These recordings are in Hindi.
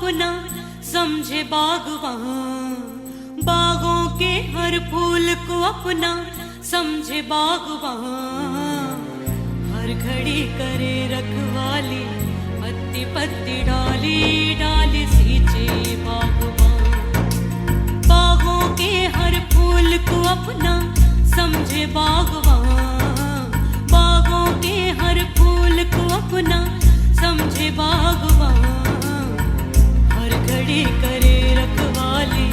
अपना समझे बागवान, बागों के हर फूल को अपना समझे बागवान। हर घड़ी करे रखवाली, पत्ती पत्ती डाली डाली सींचे बागवान। बागों के हर फूल को अपना समझे बागवान, बागों के हर फूल को अपना समझे बागवान। हर घड़ी करे रखवाली,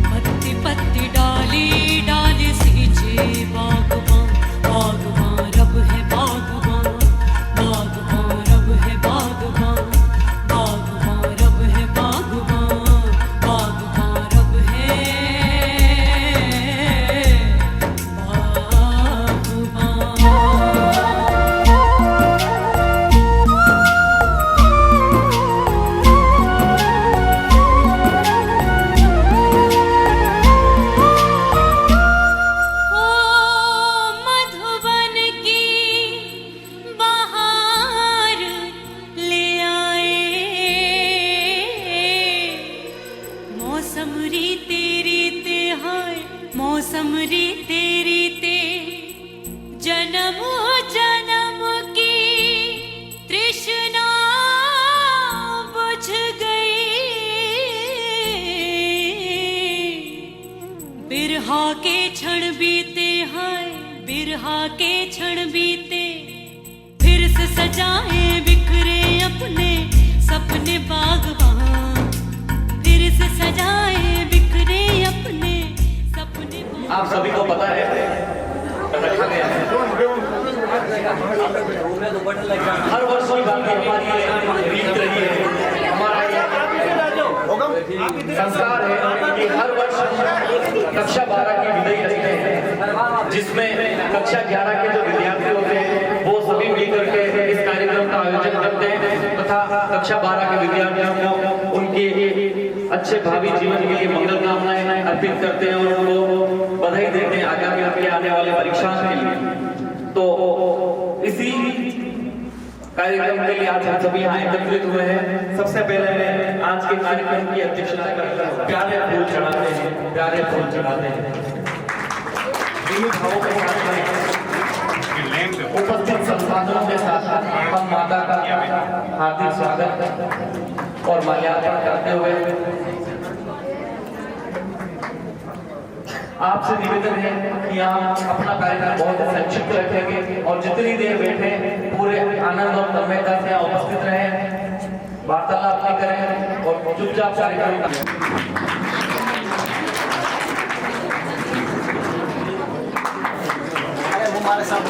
पत्ती पत्ती डाली डाली सींचे बागवान। बागवान रब है बागवान, बागवान रब है बागवान, बागवान रब है बागवान, बागवान रब है मौसम रीते रीते जन्म जन्म की तृष्णा बुझ गई। बिरहा के क्षण बीते हैं, बिरहा के क्षण बीते, फिर से सजाए बिखरे अपने सपने बागवान। फिर से सजाए बिखरे अपने सपने। आप सभी को पता है रखा गया है, हर वर्ष की बात हमारी रीत रही है, हमारा संस्कार है कि हर वर्ष कक्षा 12 की विदाई रखते हैं, जिसमें कक्षा 11 के जो विद्यार्थी होते हैं वो सभी मिलकर के इस कार्यक्रम का आयोजन करते हैं तथा कक्षा 12 के विद्यार्थियों को उनके अच्छे भावी जीवन के लिए मंगल कामनाएं अर्पित करते हैं और उनको बधाई देते हैं आगामी आपके आने वाले परीक्षाओं के लिए। तो इसी कार्यक्रम के लिए आज हम सभी यहाँ एकत्रित हुए हैं। सबसे पहले मैं आज के कार्यक्रम की अध्यक्षता करता हूँ। प्यारे फूल चढ़ाते हैं, प्यारे फूल चढ़ाते हैं। उपस्थित संसाधनों के साथ हम माता का हार्दिक स्वागत और माल्यार्पण करते हुए आपसे निवेदन है कि आप अपना कार्यक्रम बहुत संक्षिप्त रखेंगे और जितनी देर बैठे पूरे आनंद और तन्मयता से उपस्थित रहें, वार्तालाप नहीं करें और चुपचाप कार्यक्रम हमारे साथ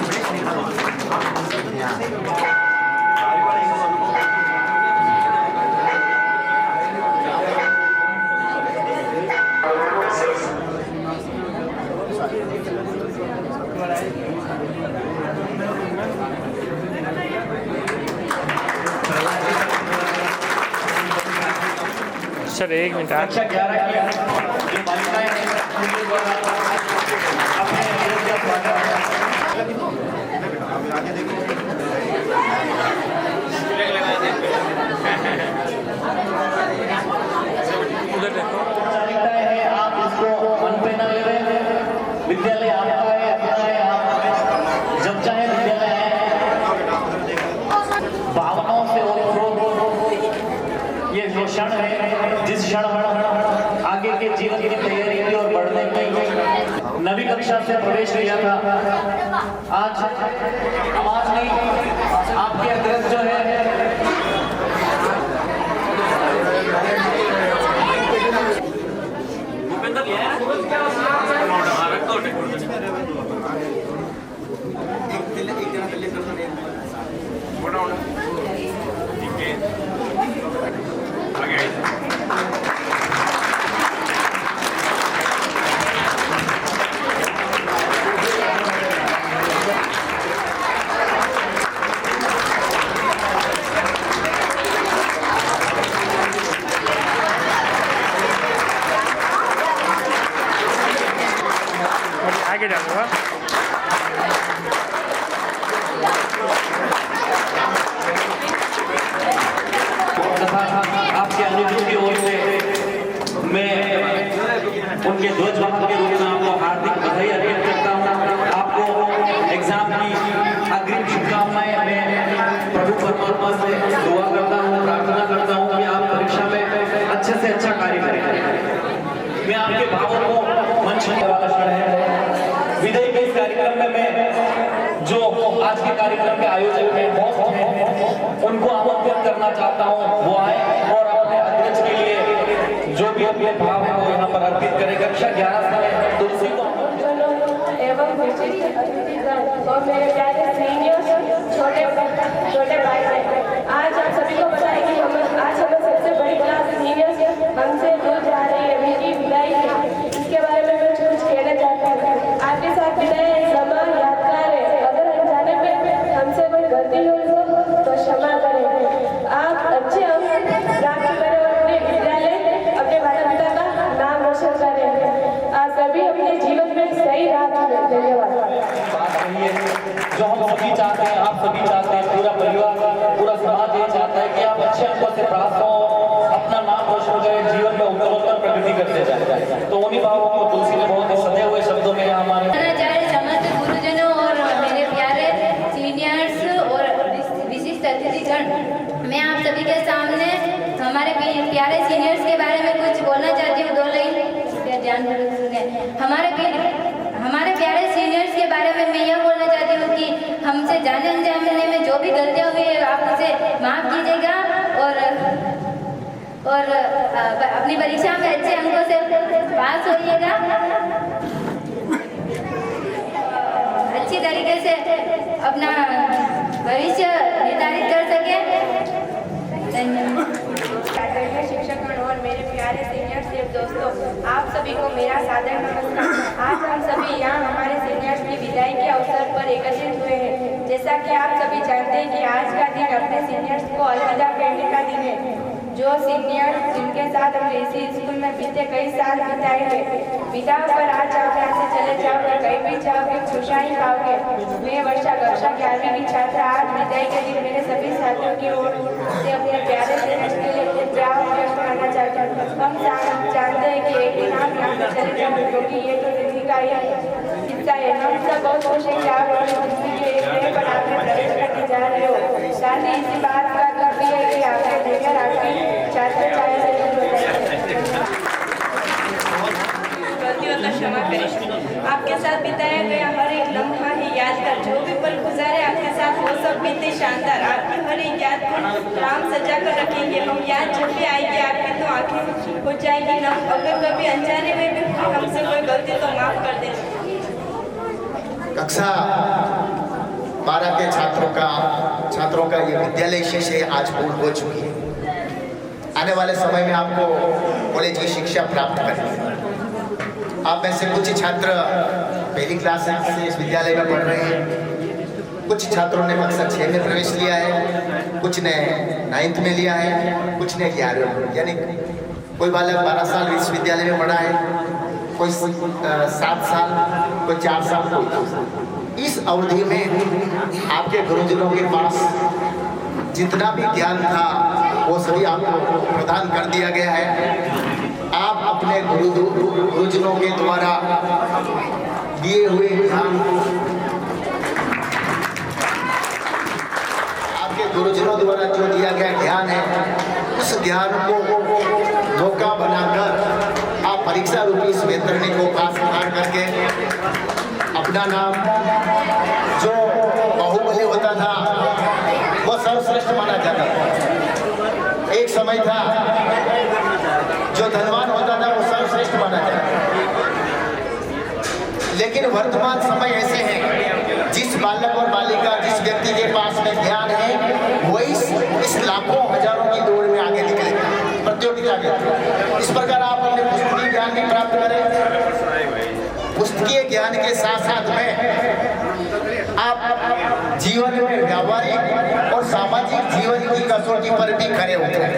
सर एक मिनट। कक्षा 11 की बालिकाएं उधर देखो, आप इसको मन पे न ले रहे। विद्यालय आपका है, अपना है, आप जब चाहे विद्यालय है। भावनाओं से ये जो क्षण है, जिस क्षण आगे के जीवन की तैयारी की और बढ़ने की नवी कक्षा से प्रवेश लिया था, आज नहीं आपके अग्रज जो है परमात्मा से दुआ करता हूँ, प्रार्थना करता हूँ कि आप परीक्षा में अच्छे से अच्छा कार्य करें। मैं आपके भावों को मंच वाला क्षण है। विदाई के इस कार्यक्रम में मैं जो आज के कार्यक्रम के आयोजक हैं, होस्ट हैं, उनको आमंत्रित करना चाहता हूँ वो आए और अपने अध्यक्ष के लिए जो भी अपने भाव है वो यहाँ पर अर्पित करें। कक्षा 11 से तुलसी को एवं विशिष्ट अतिथिगण और मेरे प्यारे सीनियर्स, छोटे भाई बहन, आज आप सभी को पता है कि आज हमें सबसे बड़ी क्लास सीनियर्स हमसे दूर जा रही है, उनकी विदाई है। इसके बारे में मैं कुछ कहना चाहता हूँ। आपके साथ विदाई समा यादगार है। अगर अनजाने में हमसे कोई गलती हुई तो क्षमा करें। आप अच्छे अंक प्राप्त करें और अपने विद्यालय, अपने माता पिता का नाम रोशन करें। आप सभी अपने जीवन में सही राह चुनें। धन्यवाद। जो हम सभी चाहते हैं, आप सभी चाहते हैं, पूरा परिवार, पूरा समाज ये चाहता है कि आप अच्छे अंकों से पास हो, अपना नाम रोशन करें, जीवन में उत्तरोत्तर प्रगति करते जाए। तो उन्हीं भावों को तुलसी ने बहुत ही सधे हुए शब्दों में हमारे समस्त गुरुजनों और मेरे प्यारे सीनियर्स और विशिष्ट अतिथिगण, मैं आप सभी के सामने हमारे प्यारे सीनियर्स के बारे में कुछ बोलना चाहती हूँ। 2 लाइन ध्यानपूर्वक सुने। हमारे प्यारे सीनियर्स के बारे में मैं यह बोलना चाहती हूँ कि हमसे जाने अनजाने में जो भी गलतियाँ हुई है आप उसे माफ़ कीजिएगा और अपनी परीक्षा में अच्छे अंकों से पास होइएगा, अच्छी तरीके से अपना भविष्य निर्धारित कर सके। धन्यवाद। शिक्षकगण और मेरे प्यारे सीनियर्स दोस्तों, आप सभी को मेरा सादर नमस्कार। आज हम सभी यहाँ हमारे सीनियर्स की विदाई के अवसर पर एकत्रित हुए हैं। जैसा कि आप सभी जानते हैं कि आज का दिन अपने सीनियर्स को अलविदा कहने का दिन है। जो सीनियर जिनके साथ हमने इसी स्कूल में बीते कई साल बिताए हैं, विदा पर आज आप यहाँ से चले जाओगे, कहीं भी जाओगे खुशा ही पाओगे। मैं वर्षा कक्षा 11वीं की छात्रा आज विदाई के दिन मेरे सभी साथियों की ओर से अपने प्यारे सीनियर्स के लिए प्यार व्यक्त करना चाहता हूँ। हम जानते हैं कि एक दिन आप यहाँ से चले जाओगे, क्योंकि ये तो जिंदगी का ही हिस्सा है। हम सब बहुत खुश हैं कि आप जिंदगी के एक नए पड़ाव में प्रवेश करने जा रहे हो। साथ ही इसी बात का दुख भी है कि आपके लेकर आपकी छात्र चाहे से गलतियों का क्षमा करें। आपके साथ बिताया गया हर एक लम्हा ही यादगार, जो भी पल गुजारे आपके साथ वो सब बीते शानदार। आपकी हर एक याद को राम सजा कर रखेंगे। हम याद जब भी आएगी आपकी तो आंखें हो जाएगी ना। अगर कभी अनजाने में भी हमसे कोई गलती तो माफ कर दें। कक्षा 12 के छात्रों का ये विद्यालय शिक्षा आज पूर्ण हो चुकी है। आने वाले समय में आपको कॉलेज की शिक्षा प्राप्त करनी। आप में से कुछ छात्र पहली क्लास से इस विद्यालय में पढ़ रहे हैं, कुछ छात्रों ने कक्षा 6 में प्रवेश लिया है, कुछ ने 9th में लिया है, कुछ ने 11वीं में। यानी कोई बालक 12 साल इस विद्यालय में पढ़ा है, कोई 7 साल, कोई 4 साल, कोई 2 साल। इस अवधि में आपके गुरुजनों के पास जितना भी ज्ञान था वो सभी आपको प्रदान कर दिया गया है। आप अपने गुरुजनों के द्वारा दिए हुए ज्ञान, आपके गुरुजनों द्वारा जो दिया गया ज्ञान है, उस ज्ञान को मौका बनाकर आप परीक्षा रूपी इस वैतरणी को पास करके अपना नाम जो बाहुबली होता था वो सर्वश्रेष्ठ माना जाता था। एक समय था जो धनवान होता था वो सर्वश्रेष्ठ माना जाता था। लेकिन वर्तमान समय ऐसे है, जिस बालक और बालिका, जिस व्यक्ति के पास में ज्ञान है वो इस लाखों हजारों की दौड़ में आगे निकलेगा, प्रतियोगिता में। इस प्रकार आप अपने पुस्तकीय ज्ञान भी प्राप्त करें। पुस्तकीय ज्ञान के साथ साथ में आप जीवन में व्यावहारिक और सामाजिक जीवन की कसौटी पर भी खड़े उतरें।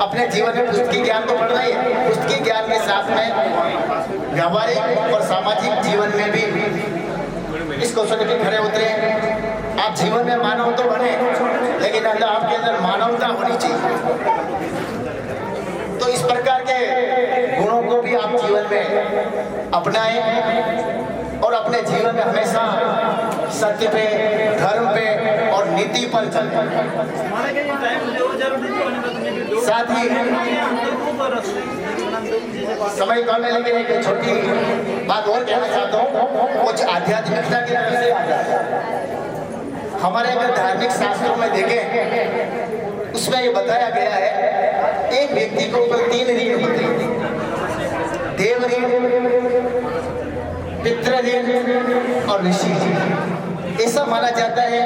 अपने जीवन में पुस्तकीय ज्ञान तो पढ़ना ही है, पुस्तकीय ज्ञान के साथ में व्यावहारिक और सामाजिक जीवन में भी इस कौशल पे खड़े उतरे। आप जीवन में मानव तो बने, लेकिन अंदर आपके अंदर मानवता होनी चाहिए। तो इस प्रकार के गुणों को भी आप जीवन में अपनाएं और अपने जीवन में हमेशा सत्य पे, धर्म पे और नीति पर चले। साथ ही समय कम है, लेकिन एक छोटी बात और कहना चाहता हूँ, कुछ आध्यात्मिकता की तरफ से आ जाता है। हमारे अगर धार्मिक शास्त्रों में देखें, उसमें ये बताया गया है एक व्यक्ति को ऊपर 3 ऋण होते हैं, देव ऋण, पितृ ऋण और ऋषि ऋण। ऐसा माना जाता है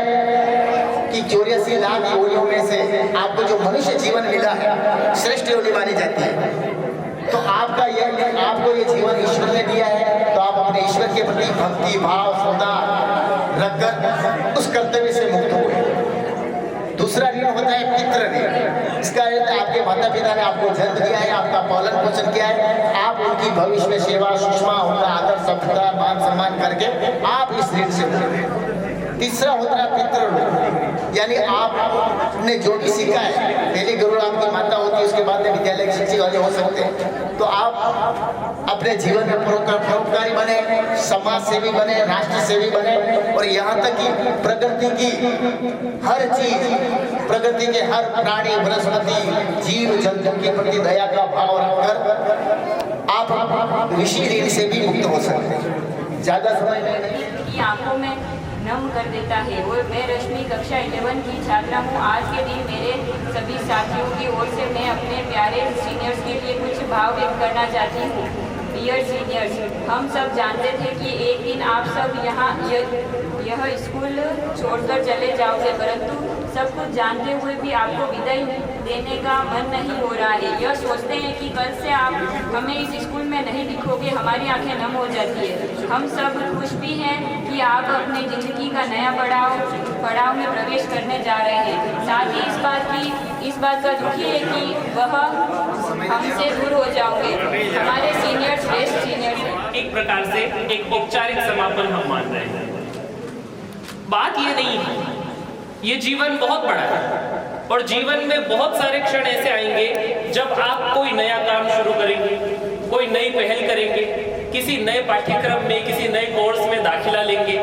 कि 84 लाख योनियों में से आपको जो मनुष्य जीवन मिला है श्रेष्ठ योनि मानी जाती है। तो आपको ये जीवन ईश्वर ने दिया है, तो आप अपने ईश्वर के प्रति भक्ति भाव श्रद्धा रखकर उस कर्तव्य से मुक्त हुए। दूसरा ऋण होता है पितृ ऋण। इसका अर्थ आपके माता पिता ने आपको जन्म दिया है, आपका पालन पोषण किया है, आप उनकी भविष्य में सेवा सुषमा उनका आदर सत्कार मान सम्मान करके आप इस ऋण से मुक्त। तीसरा होता है पितृ ऋण, यानी आपने जो भी सीखा है, पहले गुरु आपकी माता होती है, उसके बाद में विद्यालय के शिक्षक वाले हो सकते हैं, तो आप अपने जीवन में परोपकारी बने, समाज सेवी बने, राष्ट्र सेवी बने, और यहाँ तक कि प्रकृति की हर चीज, प्रकृति के हर प्राणी वनस्पति जीव जंतु के प्रति दया का भाव रखकर आप ऋषि ऋण से भी मुक्त हो सकते हैं। ज्यादा समय नहीं, आंखों में नम कर देता है। और मैं रश्मि कक्षा 11 की छात्रा हूँ। आज के दिन मेरे सभी साथियों की ओर से मैं अपने प्यारे सीनियर्स के लिए कुछ भाव व्यक्त करना चाहती हूँ। डियर सीनियर्स, हम सब जानते थे कि एक दिन आप सब यह स्कूल छोड़कर चले जाओगे, परंतु सब कुछ जानते हुए भी आपको विदाई देने का मन नहीं हो रहा है। यह सोचते हैं कि कल से आप हमें इस स्कूल में नहीं दिखोगे, हमारी आंखें नम हो जाती है। हम सब खुश भी हैं कि आप अपनी ज़िंदगी का नया पड़ाव में प्रवेश करने जा रहे हैं। साथ ही इस बात का दुखी है कि वह हमसे दूर हो जाओगे। हमारे सीनियर्स बेस्ट सीनियर्स हैं। एक प्रकार से एक औपचारिक समापन हम मान रहे हैं। बात ये नहीं है, ये जीवन बहुत बड़ा है और जीवन में बहुत सारे क्षण ऐसे आएंगे जब आप कोई नया काम शुरू करेंगे, कोई नई पहल करेंगे, किसी नए पाठ्यक्रम में, किसी नए कोर्स में दाखिला लेंगे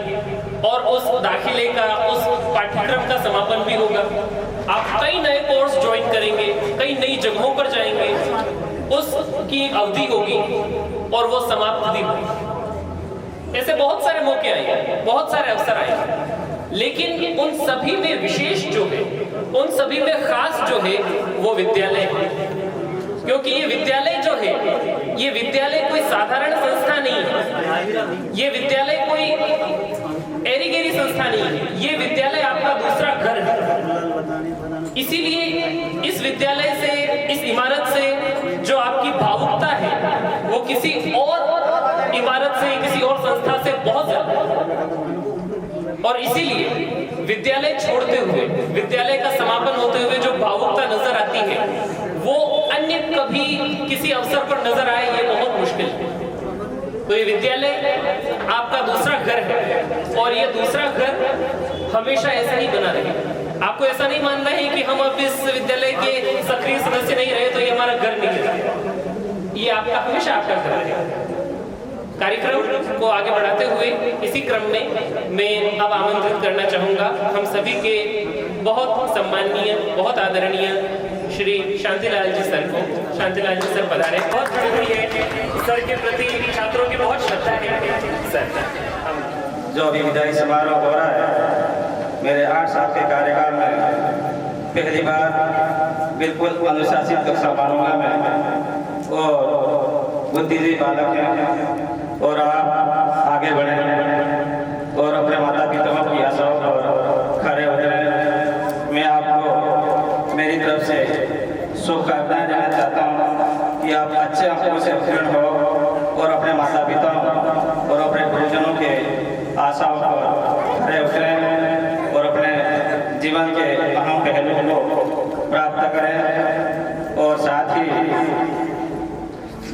और उस दाखिले का, उस पाठ्यक्रम का समापन भी होगा। आप कई नए कोर्स ज्वाइन करेंगे, कई नई जगहों पर जाएंगे, उसकी अवधि होगी और वो समाप्त भी होगी। ऐसे बहुत सारे मौके आएंगे, बहुत सारे अवसर आएंगे, लेकिन उन सभी में विशेष जो है, उन सभी में खास जो है वो विद्यालय है। क्योंकि ये विद्यालय जो है, ये विद्यालय कोई साधारण संस्था नहीं है, ये विद्यालय कोई एरी गेरी संस्था नहीं है, ये विद्यालय आपका दूसरा घर है। इसीलिए इस विद्यालय से, इस इमारत से जो आपकी भावुकता है वो किसी और इमारत से, किसी और संस्था से बहुत ज्यादा है। और इसीलिए विद्यालय छोड़ते हुए, विद्यालय का समापन होते हुए जो भावुकता नजर आती है वो अन्य कभी किसी अवसर पर नजर आए, ये बहुत मुश्किल है। तो ये विद्यालय आपका दूसरा घर है और ये दूसरा घर हमेशा ऐसा ही बना रहे। आपको ऐसा नहीं मानना है कि हम अब इस विद्यालय के सक्रिय सदस्य नहीं रहे तो ये हमारा घर नहीं है, ये आपका हमेशा आपका घर है। कार्यक्रम को आगे बढ़ाते हुए इसी क्रम में मैं अब आमंत्रित करना चाहूँगा हम सभी के बहुत सम्माननीय, बहुत आदरणीय श्री शांतिलाल जी सर को। शांतिलाल जी सर पधारे। बहुत बड़ी है, सर के प्रति छात्रों की बहुत श्रद्धा है। सर, जो अभी विदाई समारोह हो रहा है, मेरे 8 साल के कार्यकाल में पहली बार बिल्कुल अनुशासित कक्षा मानूंगा मैं, और बुद्धिजीवी बालक हैं और आप आगे बढ़े और अपने माता पिताओं की आशाओं पर खड़े उतरे। मैं आपको मेरी तरफ से शुभकामनाएं देना चाहता हूँ कि आप अच्छे अंकों से उत्तीर्ण हो और अपने माता पिता और अपने गुरुजनों के आशाओं पर खड़े उतरें और अपने जीवन के अहम पहलुओं को प्राप्त करें। और साथ ही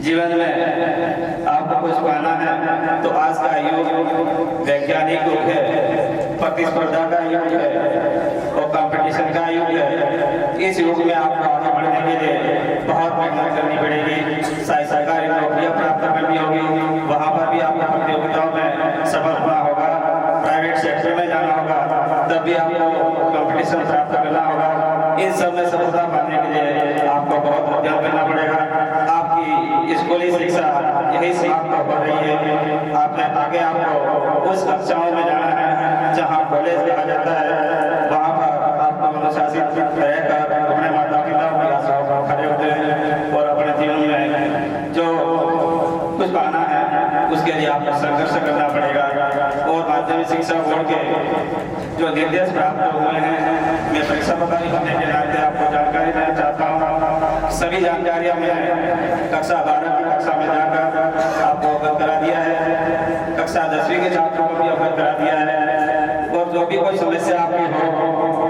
जीवन में आपको कुछ पाना है तो आज का युग वैज्ञानिक युग है, प्रतिस्पर्धा का युग है और कंपटीशन का युग है। इस युग में आपको आगे बढ़ने के लिए बहुत मेहनत करनी पड़ेगी, सरकारी नौकरियां प्राप्त करनी होगी, वहाँ पर भी आपको प्रतियोगिताओं में सफल होना होगा, प्राइवेट सेक्टर में जाना होगा, तब भी आपको कंपटीशन प्राप्त करना होगा। इन सब में सफलता पाने के लिए आपको बहुत अध्ययन करना पड़ेगा। आपकी स्कूली शिक्षा यही समाप्त हो रही है। आपने आगे आपको उस कक्षाओं में जाना है जहाँ कॉलेज कहा जाता है, वहाँ पर आपको अनुशासित रहकर अपने माता पिता की आशाओं पर खड़े होते हैं और अपने जीवन में जो कुछ पाना है उसके लिए आपको संघर्ष करना पड़ेगा। और माध्यमिक शिक्षा बोर्ड के जो निर्देश प्राप्त हुए हैं, मैं परीक्षा प्रदान करने के नाते आपको जानकारी देना चाहता हूँ। सभी जानकारियाँ मैंने कक्षा 12 की कक्षा में जाकर आपको अवगत करा दिया है, कक्षा 10वीं के छात्रों को भी अवगत करा दिया है। और जो भी कोई समस्या आपकी हो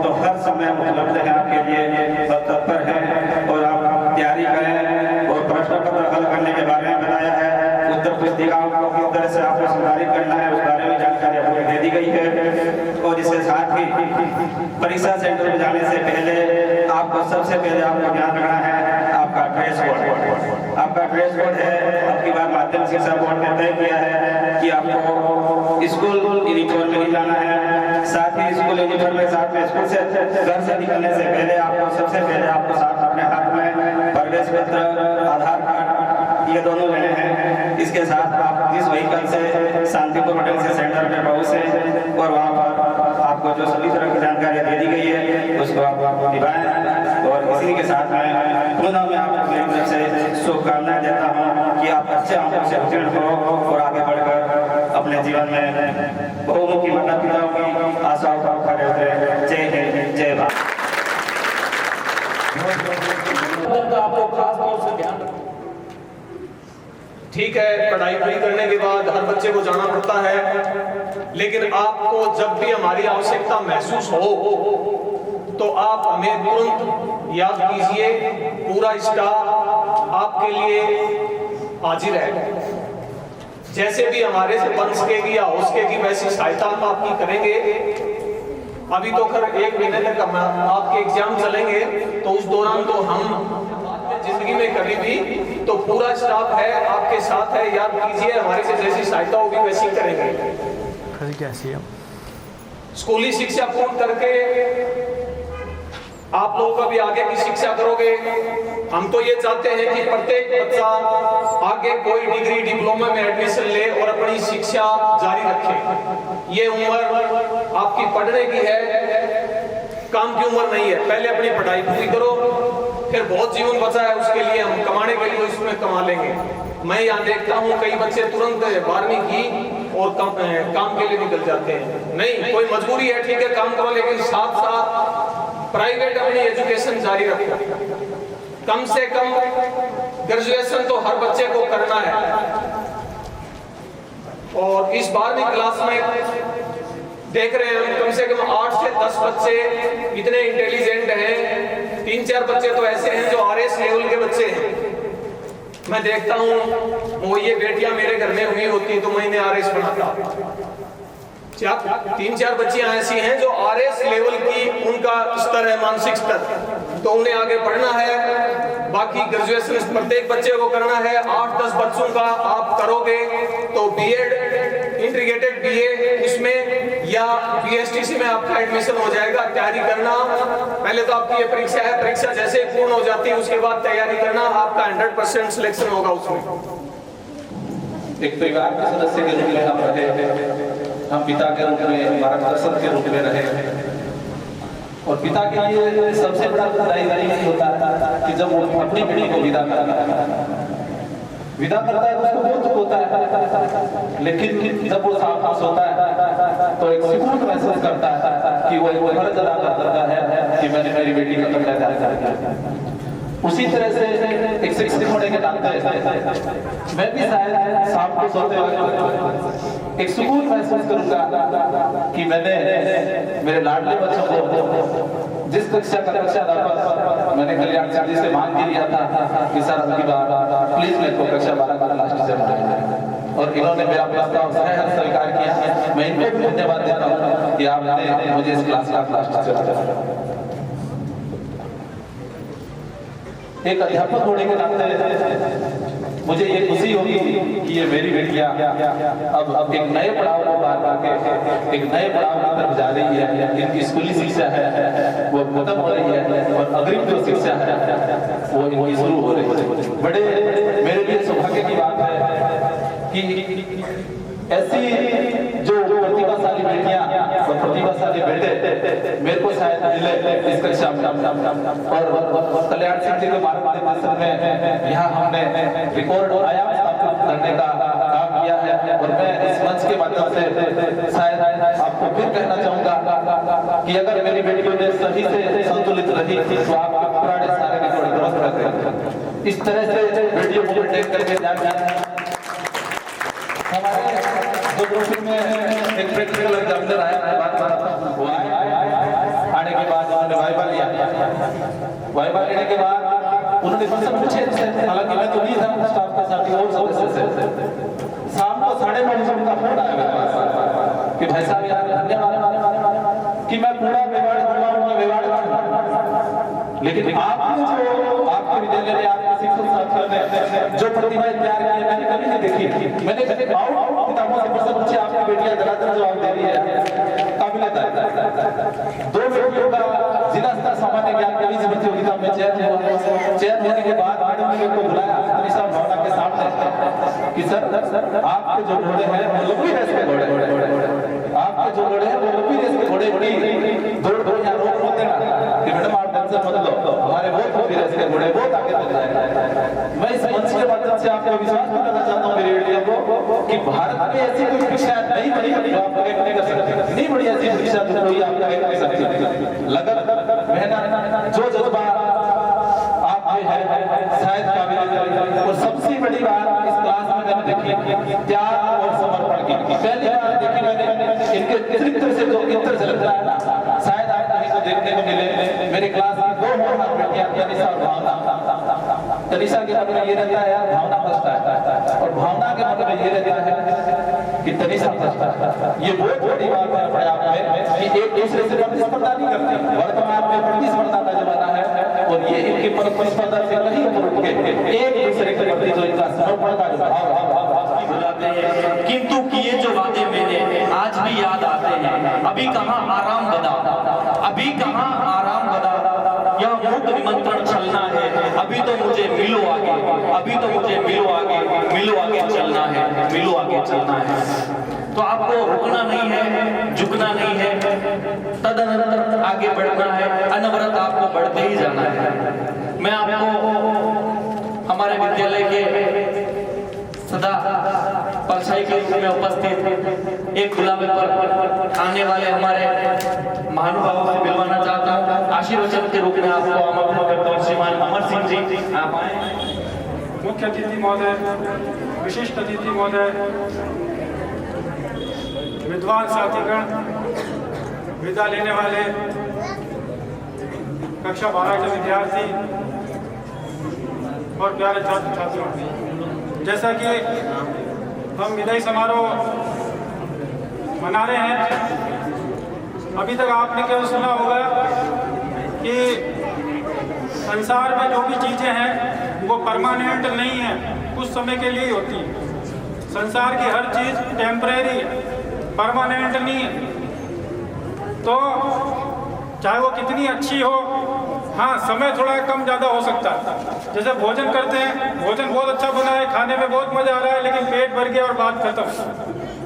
तो हर समय उपलब्ध है आपके लिए और तत्पर है। और आप तैयारी करें और प्रश्न पत्र हल करने के बारे में बताया है। उत्तर पुस्तिकाओं को किस तरह से आपको संचालित करना है उस बारे में जानकारी आपको दे दी गई है। और इसके साथ ही परीक्षा सेंटर में जाने से पहले आपको सबसे पहले आपको ध्यान रखना है आपका ड्रेस कोड। आपका ड्रेस कोड है, अब की बार माध्यमिक शिक्षा बोर्ड ने तय किया है कि आपको स्कूल यूनिफॉर्म में ही जाना है। साथ ही स्कूल यूनिफॉर्म में साथ में स्कूल से घर से निकलने से पहले आपको सबसे पहले आपको साथ अपने हाथ में प्रवेश पत्र, आधार कार्ड, ये दोनों लेने हैं। इसके साथ आप जिस व्हीकल से शांतिपुर होटल से सेंटर में पहुंचे और वहाँ पर आपको जो सभी तरह की जानकारी दे दी गई है उसको आप निभाएं। और इसी के साथ मैं पुनः मैं आपको मेरी तरफ से शुभकामनाएं देता हूँ कि आप अच्छे अंकों से उत्तीर्ण हो और आगे बढ़कर अपने जीवन में बहुमुखी माता पिताओं की आशाओं पर खड़े उतरे। जय हिंद, जय भारत। आपको खास तौर से ध्यान रखना। ठीक है, पढ़ाई पूरी करने के बाद हर बच्चे को जाना पड़ता है, लेकिन आपको जब भी हमारी आवश्यकता महसूस हो तो आप हमें तुरंत याद कीजिए। पूरा स्टाफ आपके लिए हाजिर है। जैसे भी हमारे से बन सकेगी या हो सकेगी वैसी सहायता हम आपकी करेंगे। अभी तो खैर 1 महीने तक आपके एग्जाम चलेंगे, तो उस दौरान तो हम जिंदगी में कभी भी तो पूरा स्टाफ है, आपके साथ है। याद कीजिए, हमारे से जैसी सहायता होगी वैसी करेंगे। स्कूली शिक्षा पूर्ण करके आप लोगों का भी आगे की शिक्षा करोगे। हम तो ये चाहते हैं कि प्रत्येक बच्चा आगे कोई डिग्री डिप्लोमा में एडमिशन ले और अपनी शिक्षा जारी रखे। ये उम्र आपकी पढ़ने की है, काम की उम्र नहीं है। पहले अपनी पढ़ाई पूरी करो, फिर बहुत जीवन बचा है उसके लिए हम कमाने के लिए उसमें कमा लेंगे। मैं यहाँ देखता हूँ कई बच्चे तुरंत 12वीं की और काम के लिए निकल जाते हैं। नहीं, कोई मजबूरी है, ठीक है काम करो, लेकिन साथ साथ प्राइवेट अपनी एजुकेशन जारी रखो। कम से कम ग्रेजुएशन तो हर बच्चे को करना है। और इस 12वीं क्लास में देख रहे हैं हम कम से कम 8 से 10 बच्चे इतने इंटेलिजेंट हैं। 3-4 बच्चे तो ऐसे हैं जो RS लेवल के बच्चे हैं। मैं देखता हूँ वो ये बेटियां मेरे घर में हुई होती तो मैं इन्हें RS बनाता। 3-4 बच्चियां ऐसी हैं जो RS लेवल की उनका स्तर है, मानसिक स्तर, तो उन्हें आगे पढ़ना है। बाकी ग्रेजुएशन प्रत्येक बच्चे को करना है। 8-10 बच्चों का आप करोगे तो BEd, इंटीग्रेटेड BA इसमें या BSTC में आपका एडमिशन हो जाएगा। तैयारी करना, पहले तो आपकी ये परीक्षा है, परीक्षा जैसे पूर्ण हो जाती है उसके बाद तैयारी करना, आपका 100% सिलेक्शन होगा उसमें। एक परिवार के सदस्य के रूप में हम रहे, हम पिता के रूप में, मार्गदर्शक के रूप में रहे। और पिता के लिए सबसे बड़ा दायित्व होता है कि जब वो अपनी बेटी को विदा करता है तो उसको बहुत दुख होता है, लेकिन जब वो साफ होता है तो एक सुकून महसूस करता है कि वो एक फर्ज अदा करता है कि मैंने मेरी बेटी का कल्याण किया। उसी तरह से एक शिक्षक होने के नाते मैं भी शायद शाम को सोते वक्त एक सुकून महसूस करूंगा कि मैंने मेरे लाडले बच्चों को जिस कक्षा का अध्यापक मैंने कल्याण जी से मांग लिया था कि सर अगली बार प्लीज मेरे को कक्षा 12 का लास्ट से बनाएं, और इन्होंने मेरा प्रस्ताव स्वीकार किया। मैं इनको भी धन्यवाद देता हूँ कि आपने मुझे इस क्लास का लास्ट से बनाया। एक अध्यापक होने के नाते मुझे ये खुशी होगी कि ये मेरी बेटियां अब एक नए पड़ाव को पार करके एक नए पड़ाव की तरफ जा रही है। इनकी स्कूली शिक्षा है वो खत्म हो रही है और अग्रिम जो शिक्षा है वो इनकी शुरू हो रही है। बड़े मेरे लिए सौभाग्य की बात है कि ऐसी जो प्रतिभाशाली बेटियां और प्रतिभाशाली बेटे मेरे को शायद मिले इस कक्षा में। और कल्याण सिंह जी के मार्गदर्शन में यहाँ हमने रिकॉर्ड आयाम स्थापित करने का काम किया है। और मैं इस मंच के माध्यम से शायद आपको फिर कहना चाहूंगा कि अगर मेरी बेटियों ने सही से संतुलित रही थी तो आप पुराने सारे रिकॉर्ड ध्वस्त कर देंगे। इस तरह से बेटियों को टेक करके जाना हमारे दो ग्रुप में एक प्रैक्टिकल एग्जामिनर आया है। वो आने के बाद उन्होंने वाइवा लिया। वाइवा लेने के बाद उन्होंने प्रश्न पूछे, हालांकि मैं तो नहीं था, स्टाफ के साथी और सदस्य से। शाम को 9:30 उनका फोन आया मेरे पास कि भाई साहब यार धन्यवाद कि मैं पूरा मेवाड़ दूंगा, उनका मेवाड़ दूंगा, लेकिन आपने जो आपके विद्यालय में आपके शिक्षक साथियों ने जो प्रतिभाएं तैयार की मैंने कभी नहीं देखी। मैंने किताबों से प्रश्न पूछे, आपकी बेटियां धड़ाधड़ जवाब दे रही है, काबिलियत है। 2 बेटियों का जिला स्तर सामान्य ज्ञान क्विज प्रतियोगिता में चयन होने के बाद मैडम ने को बुलाया तनिषा भावना के सामने कि सर आपके जो घोड़े हैं वो लंबी रेस के घोड़े, आपके जो घोड़े हैं वो लंबी रेस के घोड़े, बड़ी दौड़ या रोक मत देना कि मैडम आप टेंशन मत लो, हमारे बहुत लंबी रेस के घोड़े बहुत आगे बढ़ जाएंगे। मैं इस मंच के माध्यम से आपको विश्वास दिलाना चाहता हूँ मेरी बेटियों को कि भारत में ऐसी कोई परीक्षा नहीं बनी जो आप नहीं कर सकते, नहीं बड़ी ऐसी परीक्षा जो कोई आप कर सकते। लगन मेहनत जो जज्बा आप में है शायद काबिल। और सबसे बड़ी बात इस क्लास में मैंने देखी त्याग और समर्पण की। पहली बार देखी मैंने इनके नेतृत्व से जो इतर झलक रहा है ना, शायद आप कहीं को देखने को मिले। मेरी क्लास की 2 होनहार बेटियां तनिषा और भावना। तनिषा के मन में ये रहता है यार भावना फंसता है, और भावना के मन में ये रहता है कि तनिषा फंसता है। ये बहुत बड़ी बात है अपने आप में कि एक दूसरे से प्रतिस्पर्धा नहीं करते। वर्तमान में प्रतिस्पर्धा का जमाना है और ये इनकी प्रतिस्पर्धा से कहीं ऊपर उठ के एक दूसरे के प्रति जो इनका समर्पण का भाव बुलाते हैं। किंतु किए जो वादे मेरे आज भी याद आते हैं। अभी कहाँ आराम बदा, अभी कहाँ आराम बदा, यह मूक निमंत्रण चलना है। अभी तो मुझे मिलो आगे, अभी तो मुझे मिलो आगे, मिलो आगे चलना है, मिलो आगे चलना है। तो आपको रुकना नहीं है, झुकना नहीं है, तदनंतर आगे बढ़ना है, अनवरत आपको बढ़ते ही जाना है। मैं आपको हमारे विद्यालय के सदा परछाई के रूप में उपस्थित एक गुलाबी पर आने वाले हमारे महानुभावों से मिलवाना चाहता हूँ। आशीर्वचन के रूप में आपको आमंत्रित करता हूँ। श्रीमान अमर सिंह जी आप आए। मुख्य अतिथि महोदय, विशिष्ट अतिथि महोदय, विद्वान साथीगण, विदा लेने वाले कक्षा 12 के विद्यार्थी और प्यारे छात्र छात्राओं, जैसा कि हम विदाई समारोह मना रहे हैं, अभी तक आपने केवल सुना होगा कि संसार में जो भी चीज़ें हैं वो परमानेंट नहीं है, कुछ समय के लिए ही होती है। संसार की हर चीज़ टेम्परेरी, परमानेंट नहीं है। तो चाहे वो कितनी अच्छी हो, हाँ समय थोड़ा कम ज़्यादा हो सकता है। जैसे भोजन करते हैं, भोजन बहुत अच्छा बना है, खाने में बहुत मज़ा आ रहा है, लेकिन पेट भर गया और बात खत्म।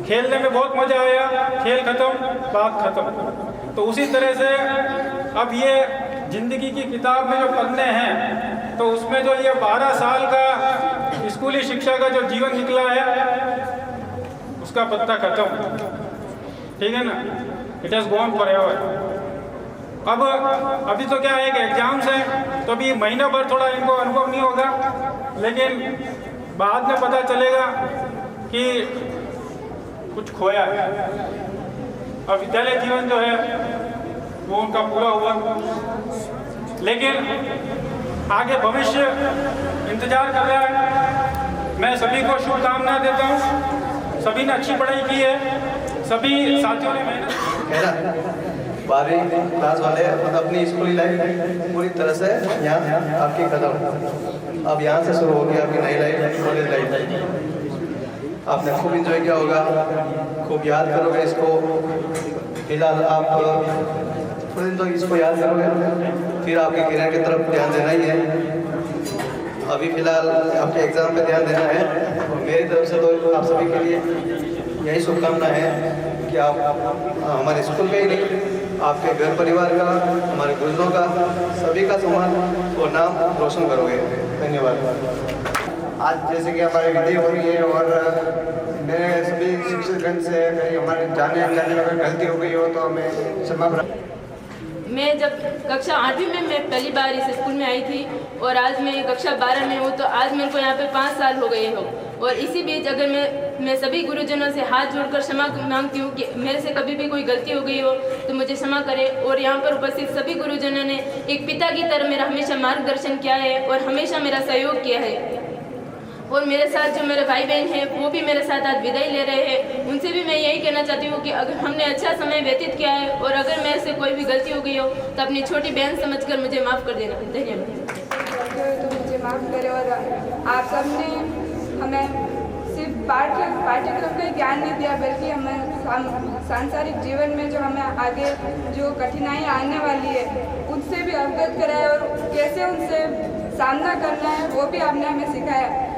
खेलने में बहुत मज़ा आया, खेल खत्म, बात खत्म। तो उसी तरह से अब ये जिंदगी की किताब में जो पन्ने हैं, तो उसमें जो ये 12 साल का स्कूली शिक्षा का जो जीवन निकला है उसका पत्ता खत्म, ठीक है ना, इट हैज़ गॉन फॉरएवर। अब अभी तो क्या है कि एग्जाम्स हैं, तो अभी महीना भर थोड़ा इनको अनुभव नहीं होगा, लेकिन बाद में पता चलेगा कि कुछ खोया है। और विद्यालय जीवन जो है वो उनका पूरा हुआ, लेकिन आगे भविष्य इंतजार कर रहा है। मैं सभी को शुभकामनाएं देता हूँ। सभी ने अच्छी पढ़ाई की है, सभी साथियों ने मेहनत है ना। 12वीं क्लास वाले अपनी स्कूली लाइफ पूरी तरह से यहाँ आपकी खत्म, अब यहाँ से शुरू होगी आपकी नई लाइफ, कॉलेज लाइफ। आपने खूब इंजॉय किया होगा, खूब याद करोगे इसको। फिलहाल आप थोड़े दिन तो इसको याद करोगे, फिर आपके करियर की तरफ ध्यान देना ही है। अभी फिलहाल आपके एग्ज़ाम पे ध्यान देना है। और मेरी तरफ से तो आप सभी के लिए यही शुभकामना है कि आप हमारे स्कूल में ही नहीं, आपके घर परिवार का, हमारे गुरुजनों का, सभी का सम्मान और नाम रोशन करोगे। धन्यवाद। आज जैसे कि हमारी विधि हो रही है और मेरे सभी शिक्षकगण से कहीं हमारे जाने अनजाने में गलती हो गई हो तो हमें क्षमा। मैं जब कक्षा 8वीं में मैं पहली बार इस स्कूल में आई थी और आज मैं कक्षा 12 में हूँ, तो आज मेरे को यहाँ पे 5 साल हो गए हो। और इसी बीच अगर मैं सभी गुरुजनों से हाथ जोड़कर क्षमा मांगती हूँ कि मेरे से कभी भी कोई गलती हो गई हो तो मुझे क्षमा करें। और यहाँ पर उपस्थित सभी गुरुजनों ने एक पिता की तरह मेरा हमेशा मार्गदर्शन किया है और हमेशा मेरा सहयोग किया है। और मेरे साथ जो मेरे भाई बहन हैं वो भी मेरे साथ आज विदाई ले रहे हैं, उनसे भी मैं यही कहना चाहती हूँ कि अगर हमने अच्छा समय व्यतीत किया है और अगर मेरे से कोई भी गलती हो गई हो तो अपनी छोटी बहन समझकर मुझे माफ़ कर देना। धन्यवाद। तो मुझे माफ़ करें। और आप सबने हमें सिर्फ पाठ्यक्रम का ज्ञान नहीं दिया, बल्कि हमें सांसारिक जीवन में जो हमें आगे जो कठिनाइयाँ आने वाली है उनसे भी अवगत कराया और कैसे उनसे सामना करना है वो भी आपने हमें सिखाया।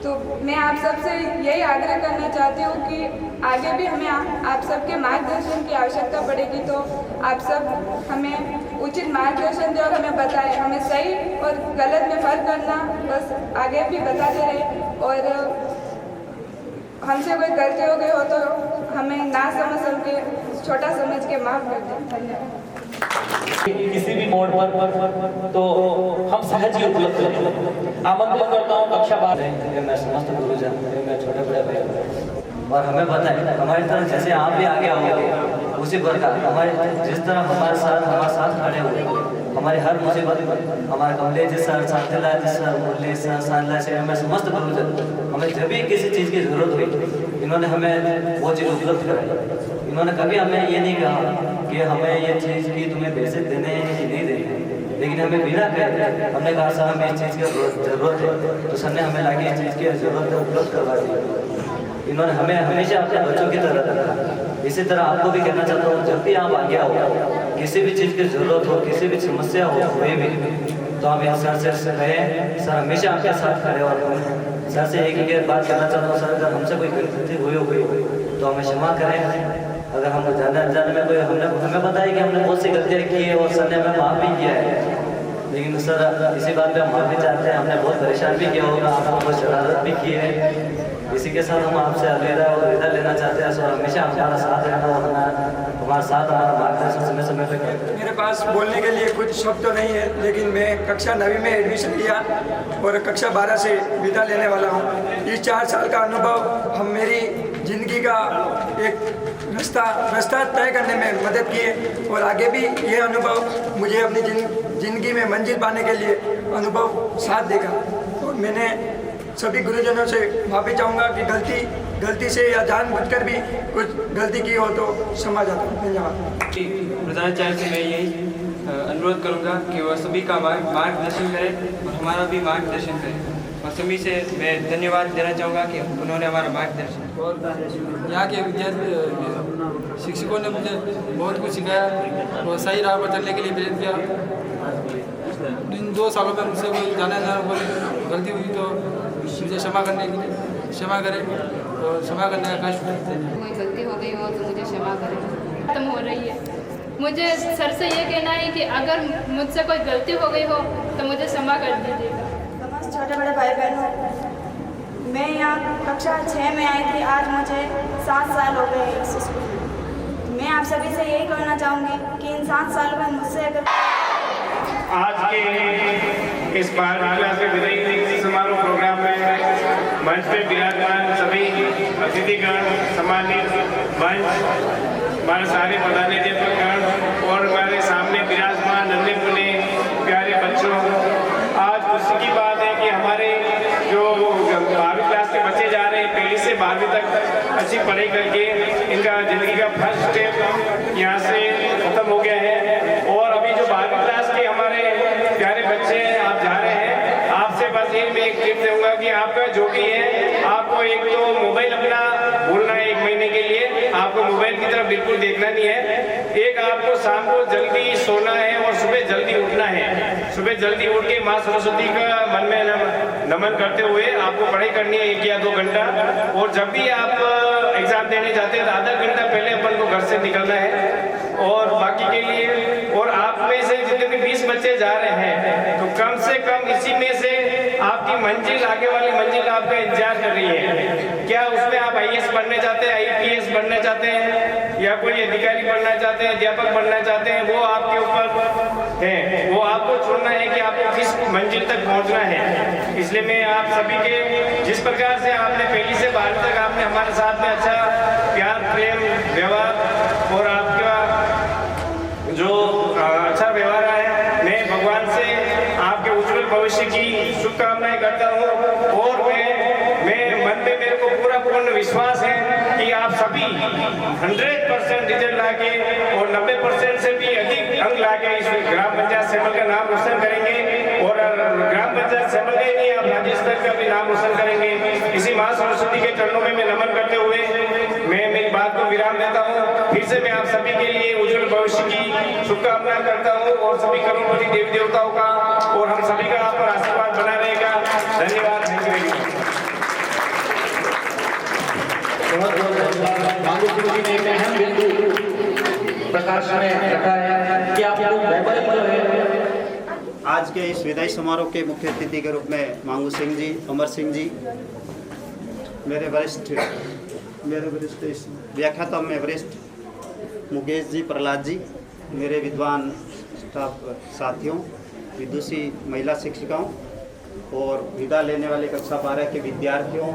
तो मैं आप सबसे यही आग्रह करना चाहती हूँ कि आगे भी हमें आप सबके मार्गदर्शन की आवश्यकता पड़ेगी, तो आप सब हमें उचित मार्गदर्शन दें और हमें बताएं, हमें सही और गलत में फर्क करना बस आगे भी बताते रहे। और हमसे कोई गलती हो गई हो तो हमें ना समझ के छोटा समझ के माफ़ कर दें। धन्यवाद। किसी भी मोड़ पर तो हम सहज ही उपलब्ध हैं। आमंत्रित करता हूँ कक्षा 12 मैं समस्त गुरुजन, मैं छोटे बड़े भाई, और हमें पता है हमारी तरह जैसे आप भी आगे आओगे उसी प्रकार हमारे जिस तरह हमारे साथ खड़े हुए, हमारी हर मुसीबत में हमारे कमलेश जी सर, शांतिलाल जी सर, मुरली सर, शानलाल सर, हमें समस्त गुरुजन, हमें जब भी किसी चीज़ की जरूरत हुई इन्होंने हमें वो चीज़ उपलब्ध कराई। इन्होंने कभी हमें ये नहीं कहा कि हमें ये चीज़ की तुम्हें पैसे देने हैं कि नहीं देने, लेकिन हमें बिना कहे हमने कहा सर हमें इस चीज़ की ज़रूरत है, तो सर ने हमें लाके इस चीज़ की ज़रूरत उपलब्ध करवा दी। इन्होंने हमें हमेशा अपने बच्चों की तरह रखा। इसी तरह आपको भी कहना चाहता हूँ, जब भी आप आगे आओ, किसी भी चीज़ की ज़रूरत हो, किसी भी समस्या हो कोई भी, तो हम यहाँ सर से कहें, सर हमेशा आपके साथ खड़े। और सर से एक बात कहना चाहता हूँ, सर अगर हमसे कोई गलती हुई हो गई तो हमें क्षमा करें। अगर हम जाने अनजाने में कोई हमें पता है कि हमने बहुत सी गलतियाँ की है और सर ने हमें माफ़ भी किया है, लेकिन सर इसी बात पे हम माफ़ी चाहते हैं। हमने बहुत परेशान भी किया होगा, आपको बहुत शरारत भी की है। इसी के साथ हम आपसे अलविदा और विदा लेना चाहते हैं। सर हमेशा हमारा साथ रहना और हमारे साथ हमारा मार्गदर्शन समय समय पर। मेरे पास बोलने के लिए कुछ शब्द तो नहीं है, लेकिन मैं कक्षा 9वीं में एडमिशन लिया और कक्षा 12 से विदा लेने वाला हूँ। इस 4 साल का अनुभव हम मेरी ज़िंदगी का एक रास्ता तय करने में मदद किए और आगे भी ये अनुभव मुझे अपनी ज़िंदगी में मंजिल पाने के लिए अनुभव साथ देगा। और मैंने सभी गुरुजनों से माफ़ी चाहूँगा कि गलती से या जानबूझकर भी कुछ गलती की हो तो क्षमा चाहता हूँ। धन्यवाद। प्रधानाचार्य से मैं यही अनुरोध करूँगा कि वह सभी का मार्गदर्शन करें और हमारा भी मार्गदर्शन करें। और सभी से मैं धन्यवाद देना चाहूँगा कि उन्होंने हमारा मार्गदर्शन। और यहाँ के विद्यार्थी शिक्षकों ने मुझे बहुत कुछ सिखाया और सही राह पर चलने के लिए प्रेरित किया। इन 2 सालों में मुझसे कोई जाने कोई गलती हुई तो मुझे क्षमा करें और क्षमा करने का कष्ट। कोई गलती हो गई हो तो मुझे क्षमा करें। खत्म हो रही है, मुझे सर से ये कहना है कि अगर मुझसे कोई गलती हो गई हो तो मुझे क्षमा कर दीजिएगा। छोटे बड़े भाई बहनों, मैं यहाँ कक्षा 6 में आई थी, आज मुझे 7 साल हो गए इस स्कूल में। मैं आप सभी से यही कहना चाहूँगी कि इन 7 सालों में मुझसे अगर आज के इस 12वीं क्लास के विदाई समारोह प्रोग्राम में मंच पे विराजमान सभी अतिथिगण, सम्मानित मंच, हमारे सारे पदाधिकारीगण और हमारे सामने विराजमान नन्हे मुन्ने प्यारे बच्चों, आज खुशी की बात है कि हमारे जो 12वीं क्लास के बच्चे जा रहे हैं, पहली से 12वीं तक अच्छी पढ़ाई करके इनका जिंदगी का फर्स्ट स्टेप यहाँ बिल्कुल देखना नहीं है। एक आपको शाम को जल्दी सोना है और सुबह जल्दी उठना है। सुबह जल्दी उठ के माँ सरस्वती का मन में नमन करते हुए आपको पढ़ाई करनी है 1 या 2 घंटा। और जब भी आप एग्जाम देने जाते हैं तो आधा घंटा पहले अपन को घर से निकलना है। और बाकी के लिए और आप में से जितने भी 20 बच्चे जा रहे हैं तो कम से कम इसी में से आपकी मंजिल, आगे वाली मंजिल आपका इंतजार कर रही है। क्या उसमें आप IAS बनने चाहते हैं, IPS बनना चाहते हैं या कोई अधिकारी बनना चाहते हैं, अध्यापक बनना चाहते हैं, वो आपके ऊपर है। वो आपको चुनना है कि आपको किस मंजिल तक पहुंचना है। इसलिए मैं आप सभी के जिस प्रकार से आपने पहली से 12 तक आपने हमारे साथ में अच्छा प्यार, प्रेम, व्यवहार और आपका जो अच्छा व्यवहार है, मैं भगवान से आपके उज्जवल भविष्य की शुभकामनाएं करता हूँ। और मैं मन में मेरे को पूर्ण विश्वास है कि आप सभी 100% रिजल्ट लाके और 90% से भी अधिक अंक लाके इस ग्राम पंचायत सेमल का नाम रोशन करेंगे। और ग्राम पंचायत सेमल का ही नहीं, आप राज्य स्तर का भी नाम रोशन करेंगे। इसी माँ सरस्वती के चरणों में मैं नमन करते हुए मैं मेरी बात को विराम देता हूँ। फिर से मैं आप सभी के लिए उज्जवल भविष्य की शुभकामना करता हूँ और सभी करोड़पति देवी देवताओं का और हम सभी का आप पर आशीर्वाद बना रहेगा। धन्यवाद। बहुत बहुत धन्यवाद। मांगू गुरु जी ने अहम बिंदु प्रकाश में रखा है कि आप लोग मोबाइल जो है आज के इस विदाई समारोह के मुख्य अतिथि के रूप में मांगू सिंह जी, अमर सिंह जी, मेरे वरिष्ठ इस व्याख्याता में वरिष्ठ मुकेश जी, प्रहलाद जी, मेरे विद्वान स्टाफ साथियों, विदुषी महिला शिक्षिकाओं और विदा लेने वाले कक्षा 12 के विद्यार्थियों,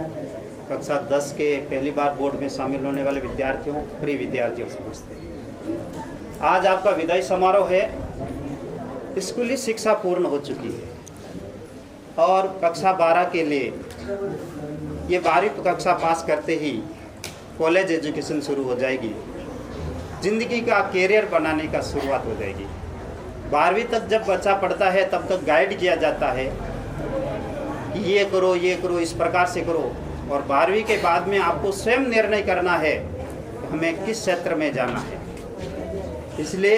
कक्षा 10 के पहली बार बोर्ड में शामिल होने वाले विद्यार्थियों, प्रिय विद्यार्थियों समझते। आज आपका विदाई समारोह है। स्कूली शिक्षा पूर्ण हो चुकी है और कक्षा 12 के लिए ये 12वीं कक्षा पास करते ही कॉलेज एजुकेशन शुरू हो जाएगी। ज़िंदगी का कैरियर बनाने का शुरुआत हो जाएगी। 12वीं तक जब बच्चा पढ़ता है तब तक गाइड किया जाता है कि ये करो, इस प्रकार से करो। और 12वीं के बाद में आपको स्वयं निर्णय करना है कि हमें किस क्षेत्र में जाना है। इसलिए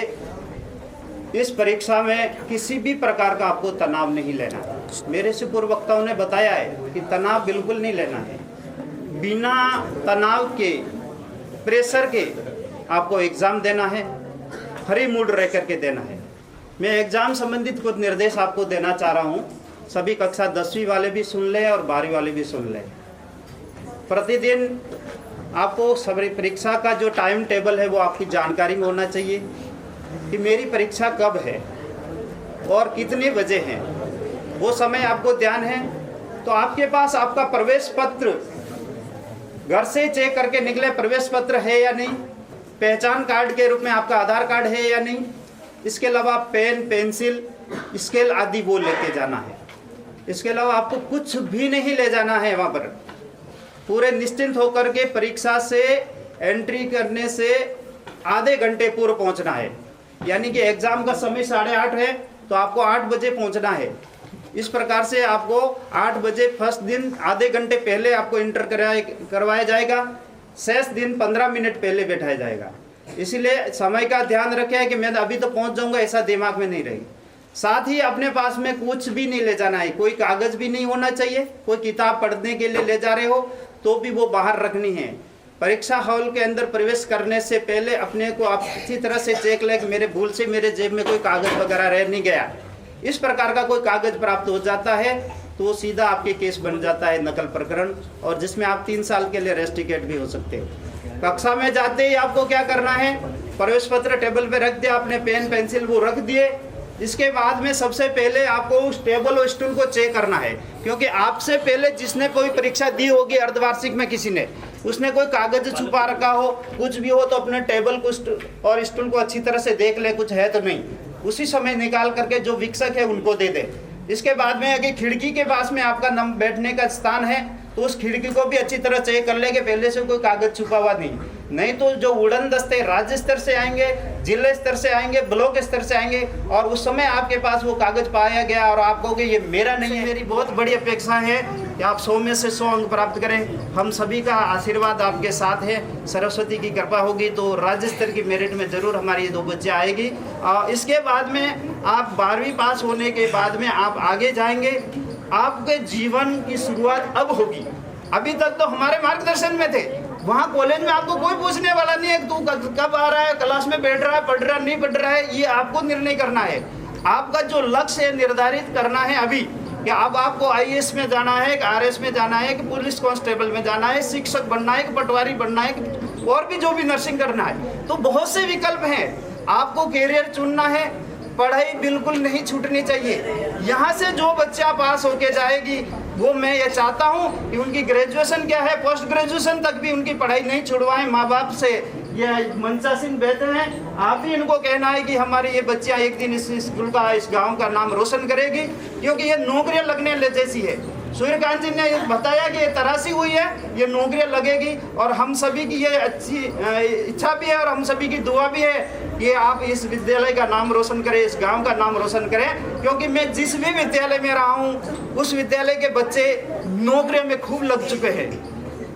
इस परीक्षा में किसी भी प्रकार का आपको तनाव नहीं लेना। मेरे से पूर्व वक्ताओं ने बताया है कि तनाव बिल्कुल नहीं लेना है। बिना तनाव के, प्रेशर के आपको एग्ज़ाम देना है, फ्री मूड रह करके देना है। मैं एग्ज़ाम संबंधित कुछ निर्देश आपको देना चाह रहा हूँ। सभी कक्षा 10वीं वाले भी सुन लें और 12वीं वाले भी सुन लें। प्रतिदिन आपको सभी परीक्षा का जो टाइम टेबल है वो आपकी जानकारी में होना चाहिए कि मेरी परीक्षा कब है और कितने बजे हैं, वो समय आपको ध्यान है। तो आपके पास आपका प्रवेश पत्र घर से चेक करके निकले, प्रवेश पत्र है या नहीं, पहचान कार्ड के रूप में आपका आधार कार्ड है या नहीं, इसके अलावा पेन, पेंसिल, स्केल आदि वो लेके जाना है। इसके अलावा आपको कुछ भी नहीं ले जाना है। वहाँ पर पूरे निश्चिंत होकर के परीक्षा से एंट्री करने से आधे घंटे पूर्व पहुँचना है। यानी कि एग्ज़ाम का समय 8:30 है तो आपको 8 बजे पहुँचना है। इस प्रकार से आपको 8 बजे फर्स्ट दिन आधे घंटे पहले आपको इंटर करवाया जाएगा, शेष दिन 15 मिनट पहले बैठाया जाएगा। इसीलिए समय का ध्यान रखें कि मैं अभी तो पहुंच जाऊंगा, ऐसा दिमाग में नहीं रहेगी। साथ ही अपने पास में कुछ भी नहीं ले जाना है, कोई कागज़ भी नहीं होना चाहिए। कोई किताब पढ़ने के लिए ले जा रहे हो तो भी वो बाहर रखनी है। परीक्षा हॉल के अंदर प्रवेश करने से पहले अपने को आप अच्छी तरह से चेक लें कि मेरे भूल से मेरे जेब में कोई कागज़ वगैरह रह नहीं गया। इस प्रकार का कोई कागज़ प्राप्त हो जाता है तो सीधा आपके केस बन जाता है नकल प्रकरण, और जिसमें आप 3 साल के लिए रेस्टिकेट भी हो सकते हो। कक्षा में जाते ही आपको क्या करना है, प्रवेश पत्र टेबल पे रख दिया, अपने पेन पेंसिल वो रख दिए। इसके बाद में सबसे पहले आपको उस टेबल और स्टूल को चेक करना है, क्योंकि आपसे पहले जिसने कोई परीक्षा दी होगी अर्धवार्षिक में किसी ने, उसने कोई कागज छुपा रखा हो, कुछ भी हो तो अपने टेबल को और स्टूल को अच्छी तरह से देख ले, कुछ है तो नहीं। उसी समय निकाल करके जो विक्षक है उनको दे दे। इसके बाद में अगर खिड़की के पास में आपका बैठने का स्थान है तो उस खिड़की को भी अच्छी तरह चेक कर ले कि पहले से कोई कागज छुपा हुआ नहीं तो जो उड़न दस्ते राज्य स्तर से आएंगे, जिले स्तर से आएंगे, ब्लॉक स्तर से आएंगे, और उस समय आपके पास वो कागज पाया गया और आप कहोगे ये मेरा नहीं है। मेरी बहुत बड़ी अपेक्षा है कि आप 100 में से 100 अंक प्राप्त करें। हम सभी का आशीर्वाद आपके साथ है। सरस्वती की कृपा होगी तो राज्य स्तर की मेरिट में ज़रूर हमारी ये 2 बच्चे आएगी। इसके बाद में आप 12वीं पास होने के बाद में आप आगे जाएंगे। आपके जीवन की शुरुआत अब होगी। अभी तक तो हमारे मार्गदर्शन में थे। वहाँ कॉलेज में आपको कोई पूछने वाला नहीं है तू कब आ रहा है, क्लास में बैठ रहा है, पढ़ रहा है, नहीं पढ़ रहा है। ये आपको निर्णय करना है। आपका जो लक्ष्य है निर्धारित करना है अभी कि अब आपको IAS में जाना है, कि RS में जाना है, कि पुलिस कांस्टेबल में जाना है, शिक्षक बनना है, कि पटवारी बनना है, और भी जो भी नर्सिंग करना है। तो बहुत से विकल्प हैं। आपको कैरियर चुनना है। पढ़ाई बिल्कुल नहीं छूटनी चाहिए। यहाँ से जो बच्चा पास होके जाएगी वो मैं ये चाहता हूँ कि उनकी ग्रेजुएशन क्या है, पोस्ट ग्रेजुएशन तक भी उनकी पढ़ाई नहीं छुड़वाएं। माँ बाप से ये मंचासीन बेहतर हैं। आप ही इनको कहना है कि हमारी ये बच्चियाँ एक दिन इस स्कूल का, इस गांव का नाम रोशन करेगी, क्योंकि ये नौकरियाँ लगने जैसी है। सूर्यकांत जी ने बताया कि ये तराशी हुई है, ये नौकरियाँ लगेगी। और हम सभी की ये अच्छी इच्छा भी है और हम सभी की दुआ भी है कि आप इस विद्यालय का नाम रोशन करें, इस गांव का नाम रोशन करें। क्योंकि मैं जिस भी विद्यालय में रहा हूँ उस विद्यालय के बच्चे नौकरियों में खूब लग चुके हैं।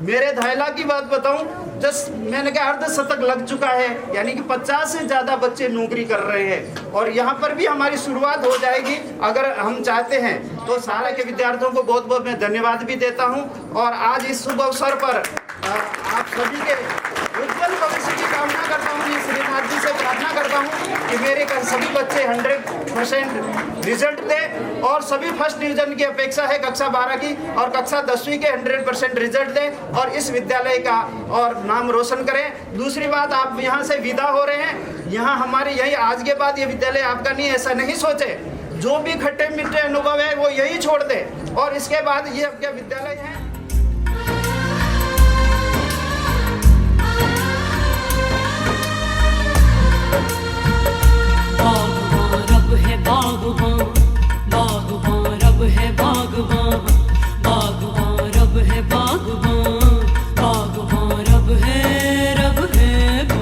मेरे धायला की बात बताऊं, मैंने कहा अर्धशतक लग चुका है, यानी कि 50 से ज़्यादा बच्चे नौकरी कर रहे हैं। और यहाँ पर भी हमारी शुरुआत हो जाएगी अगर हम चाहते हैं। तो सारे के विद्यार्थियों को बहुत बहुत मैं धन्यवाद भी देता हूँ। और आज इस शुभ अवसर पर आप सभी के उज्जवल भविष्य की कामना करता हूँ। श्रीनाथ जी से प्रार्थना करता हूँ कि मेरे सभी बच्चे 100% रिजल्ट दें और सभी फर्स्ट डिवीजन की अपेक्षा है कक्षा 12 की, और कक्षा 10वीं के 100% रिजल्ट दें और इस विद्यालय का और नाम रोशन करें। दूसरी बात, आप यहाँ से विदा हो रहे हैं, यहाँ हमारे यही आज के बाद ये विद्यालय आपका नहीं, ऐसा नहीं सोचे। जो भी खट्टे मीठे अनुभव है वो यही छोड़ दें और इसके बाद ये आपका विद्यालय है। बागबान रब है बागबान, बागबान रब है बागबान, बागबान रब है बागबान, बागबान रब है बागबान।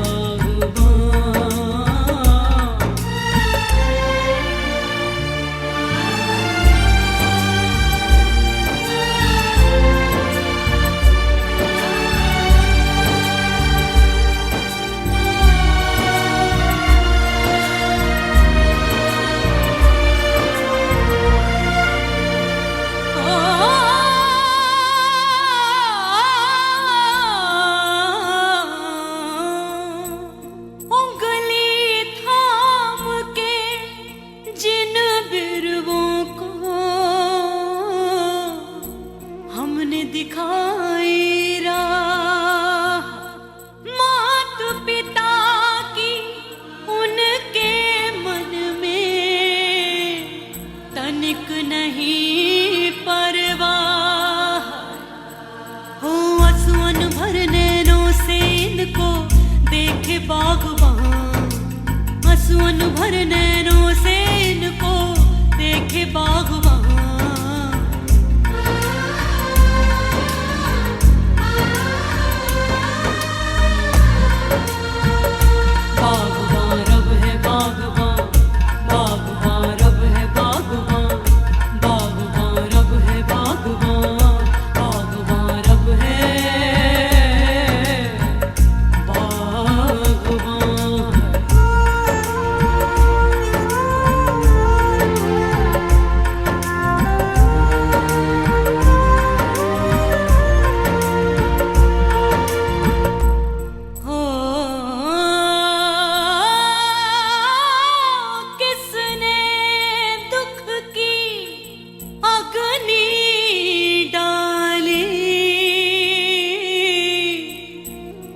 दिखाई राह मात पिता की उनके मन में तनिक नहीं परवाह हो। आंसुओं भर नैनों से इनको देखे बागबान, आंसुओं भर नैनों से इनको देखे बागबान।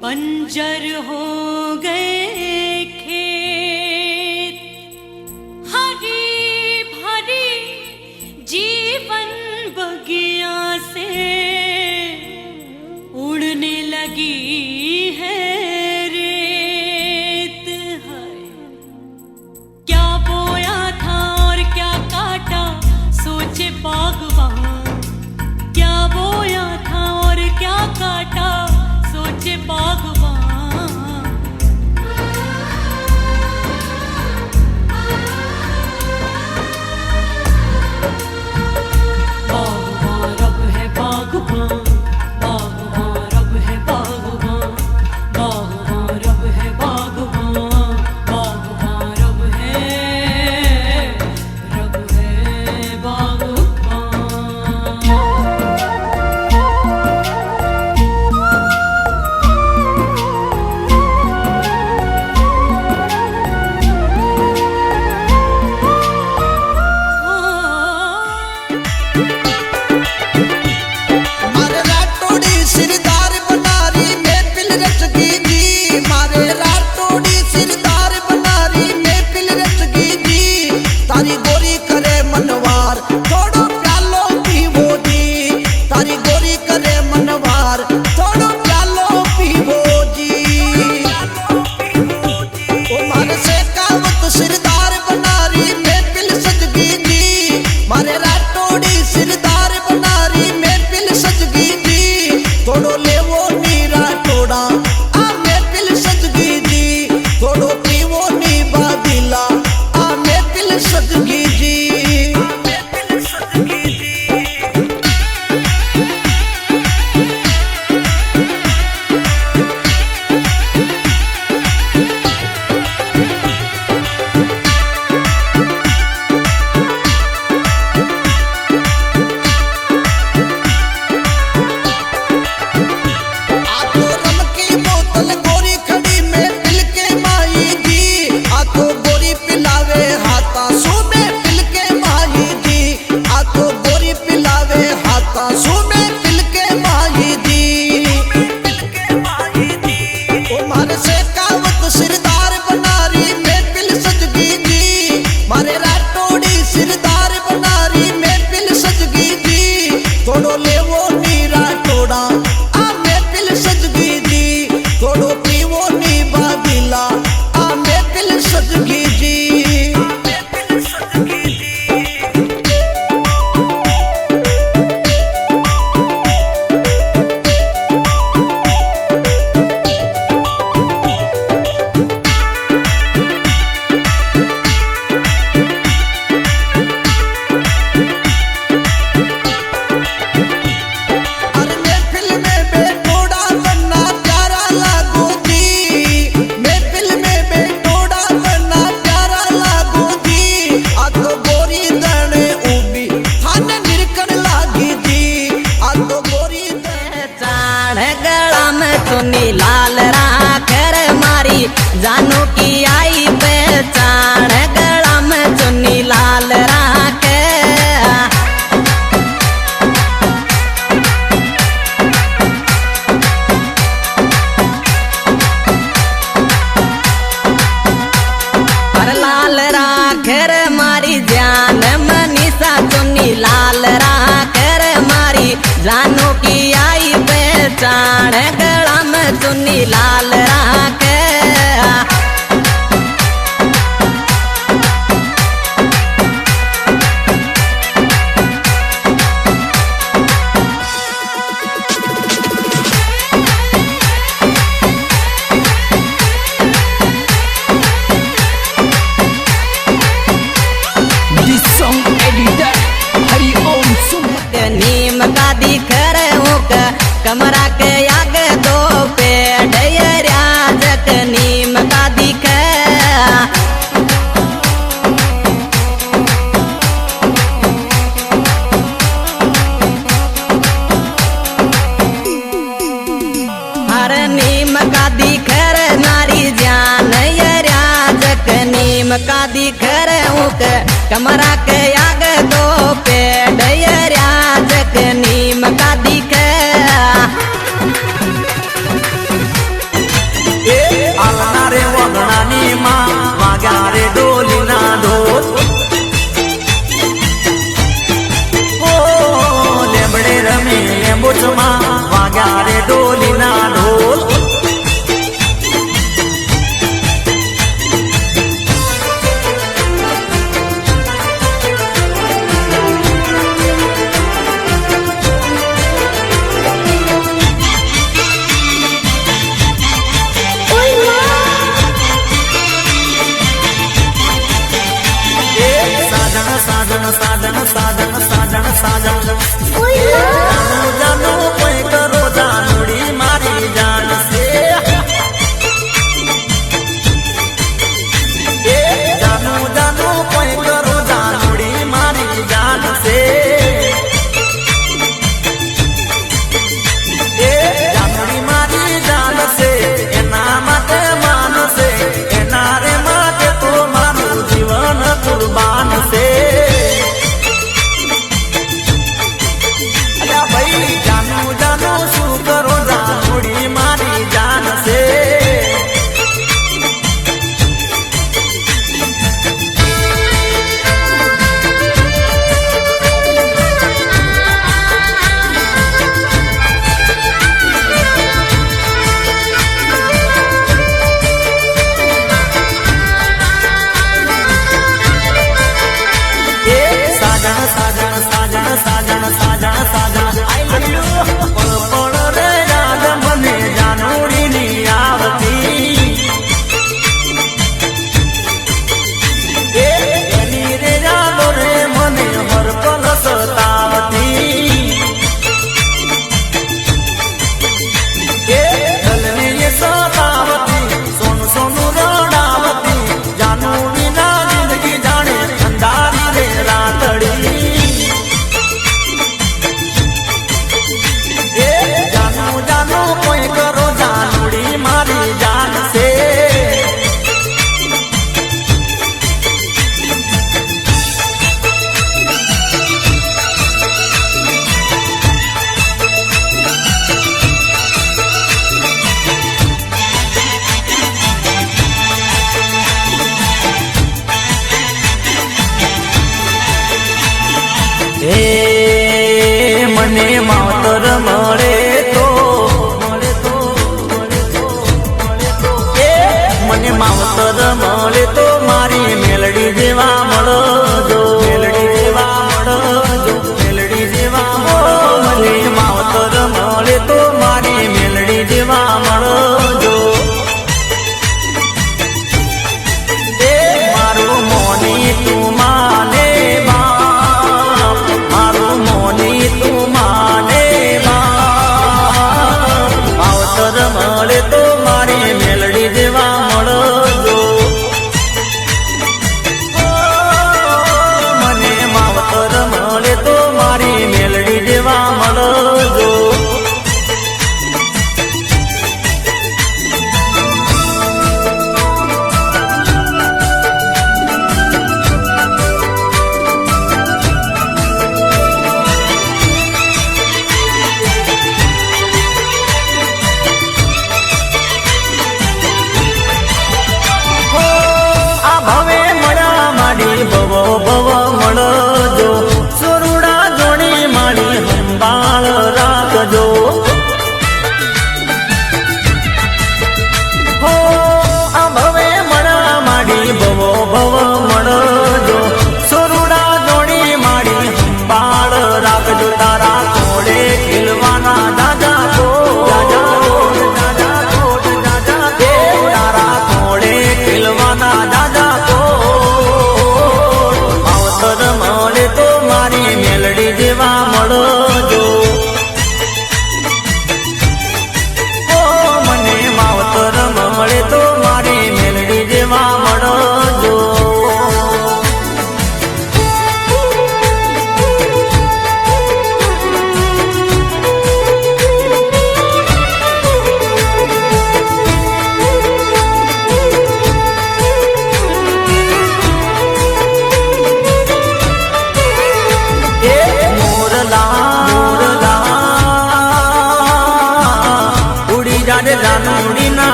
बंजर हो गए खेत, हरी भरी जीवन बगिया से उड़ने लगी है रेत। है क्या बोया था और क्या काटा सोचे बागबान, क्या बोया था और क्या काटा सोचे बागबान। बागबान रब है शेखावत सिरदार बनारी महफिल सजगी जी मारे राठौड़ी सिरदार बनारी महफिल सजगी जी थोड़ो लेवो नी राठौड़ा आ महफिल सजगी जी थोड़ो पीवो नी बादिला आ महफिल सजगी जी जानू की आई पहचान गला में चुन्नी लाल राखे पर लाल राखे रे मारी जान मनीषा चुन्नी लाल राखे रे मारी जानू की आई पहचान गला में चुन्नी लाल राखे नीम का दिख रहे हो कमरा के आगे दो पेड़ राजक नीम का दिख हर नीम का दिख रहे नारी जान राजक नीम का दिख रहे हो कमरा के आगे दो पेड़ राजक नीम का दिख आलना रे वगना नीमा वाग्या रे डोली ना ढोल ओ लेबड़े रमी लेंबुचमा वाग्या रे डोली ना ढोल साजन साजन साजन साजन साजन जानू जानू कोई करो जानूड़ी मारी जान से जानू जानू कोई करो जानूड़ी मारी जान से जानूड़ी मारी जान से एना माते मान से एना रे माते तो मारू जीवन कुर्बान से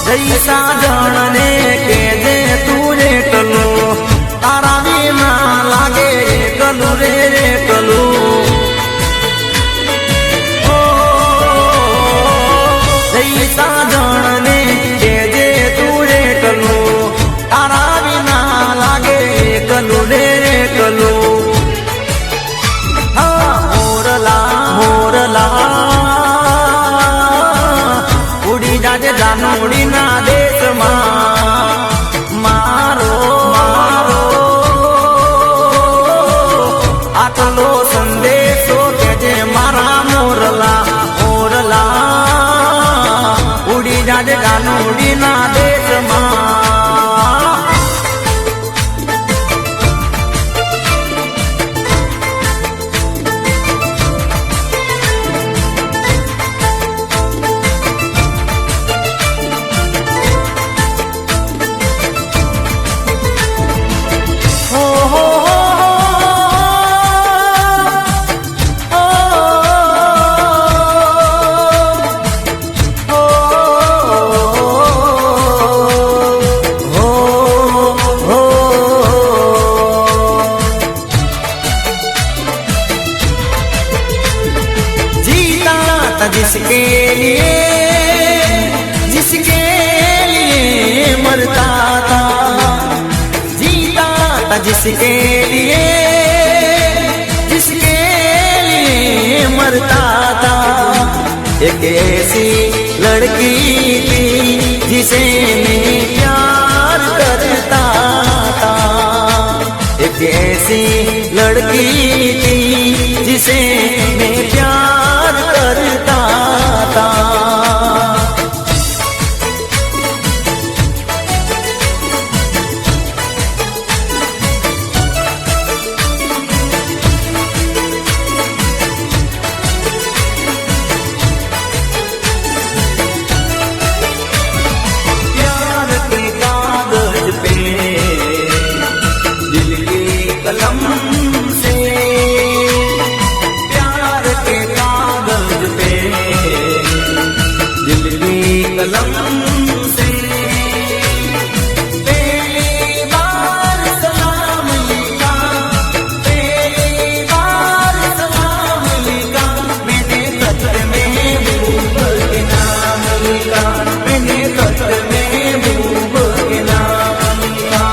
जैसा जानने के जे तूने कलू तारा बिना लागे कलू रे कलू जैसा जानने के जे तूने कलू तारा बिना लागे कलू रे कलू मोरला मोरला उड़ी जाजे जानोड़ी ना देश मारो मारो आटलो संदेशो के जे मारा मोरला मोरला उड़ी जाजे जानोड़ी ना देश जिसके लिए मरता था जीता था जिसके लिए मरता था एक ऐसी लड़की थी जिसे मैं प्यार करता था एक ऐसी लड़की थी जिसे मैं प्यार करता था प्यार के कागज पे दिल की कलम से प्यार के कागज पे दिल की कलम से पहली बार सलाम लिखा पहली बार सलाम लिखा मैंने खत में महबूब के नाम लिखा मैंने खत में महबूब के नाम लिखा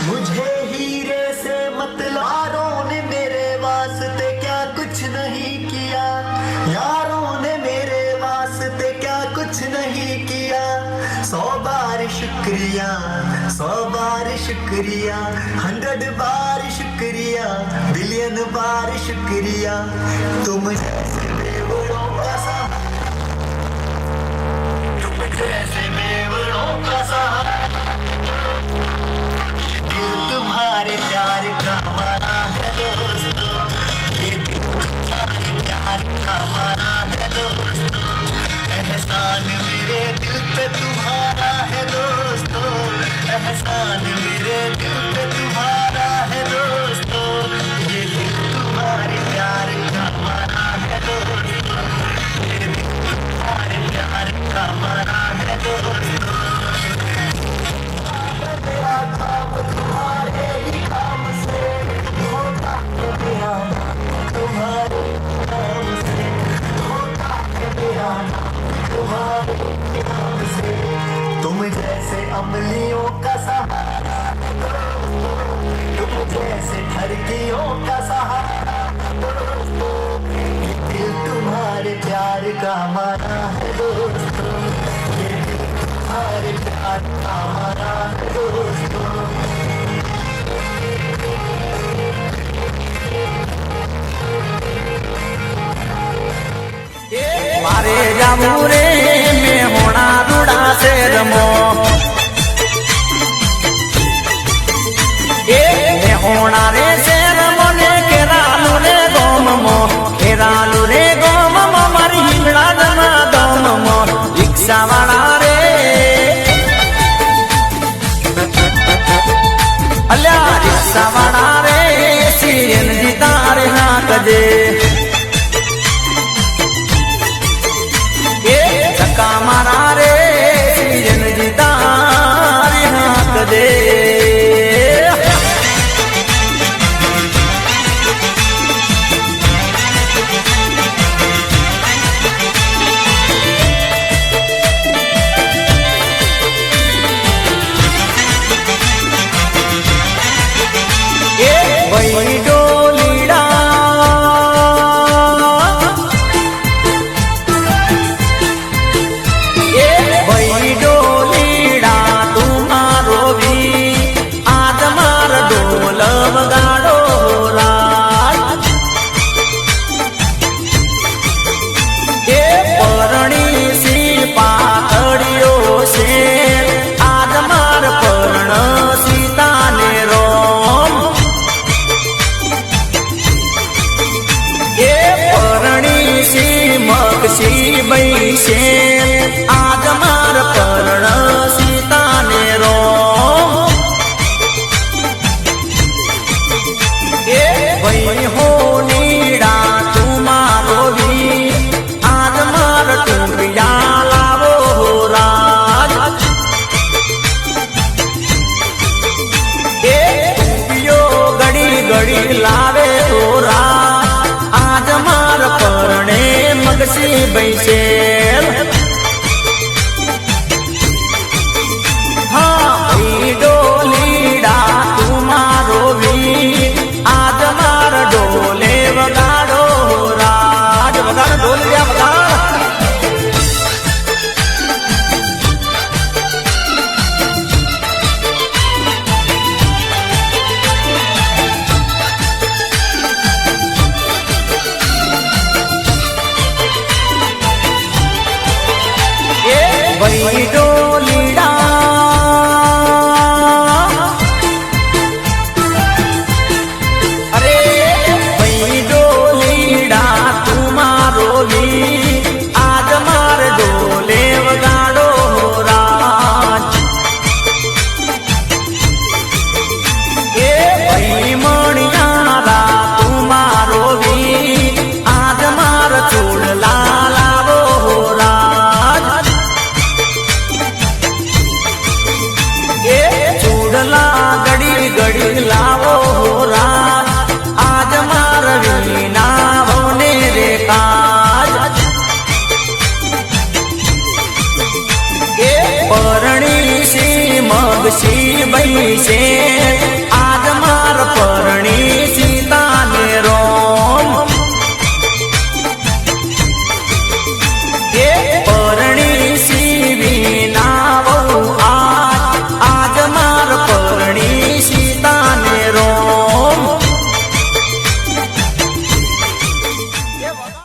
मुझे हीरे से मतलारों ने मेरे वास्ते क्या कुछ नहीं किया, यारों ने मेरे वास्ते क्या कुछ नहीं किया। 100 बार शुक्रिया, 100 बार शुक्रिया, 100 बार शुक्रिया, बिलियन बार शुक्रिया। तुम जैसे बेवड़ों का सहारा, तुम जैसे बेवड़ों का सहारा, तुम्हारे प्यार का माना है दोस्तों, ये दिल तुम्हारे प्यार का माना है दोस्तों। एहसान मेरे दिल पे तुम्हारा है दोस्तों, एहसान मेरे दिल पे तुम्हारा है दोस्तों। ये दिल तुम्हारे प्यार का माना है दोस्तों, ये दिल तुम्हारे प्यार का माना है दोस्तों। तुम्हारे ही काम से होता है बयाना, तुम्हारे काम से होता है बयाना, तुम्हारे काम से। तुम जैसे अमलियों का सहारा, तुम जैसे ठरकियों का सहारा, ये दिल तुम्हारे प्यार का माना है दोस्तों, ये दिल तुम्हारे प्यार का माना है दोस्तों। मारे जामुरे में होना रूड़ा से रमो, में होना रे से रमो ने केरालू रे गोम मो, केरालू रे गोम मो मारी हिंगड़ा दमा दोम मो। रिक्शा वाला रे अल्या रिक्शा वाला रे सीएनजी तारे हाँ कजे, मारा रे सीएनजी तारे हाँ कजे। वही डोलीड़ा वही डोलीड़ा तुम्हारो भी आज मार डोल बगाड़ो राज। परणी सी पातड़ियो से आज मार पर्ण सीता ने रोम, परणी सी मक्षी बैसे आज मार पर्ण सीता ने रोम। वही हो नीड़ा तुम्हारो भी आज मार टूटिया लावो हो राज। टूटियो गड़ी गड़ी लावे हो राज आज मार परणे मगसी बैसे। हाँ डोलीड़ा तुम्हारो भी आज मार डोले वगाड़ो राज। वगाड़ डोल दिया वगाड़। वही डोलीड़ा अरे वही डोलीड़ा तुम्हारो आज मार डोले वगाड़ो राज ए भाई मणियारा तुम्हारो भी आज मार छोड़ लावो राज ए छोड़ला गड़ी गड़ी लावो राज आज मार वीना होने रे काज ए परणी सी मग सी बई से आज मार परणी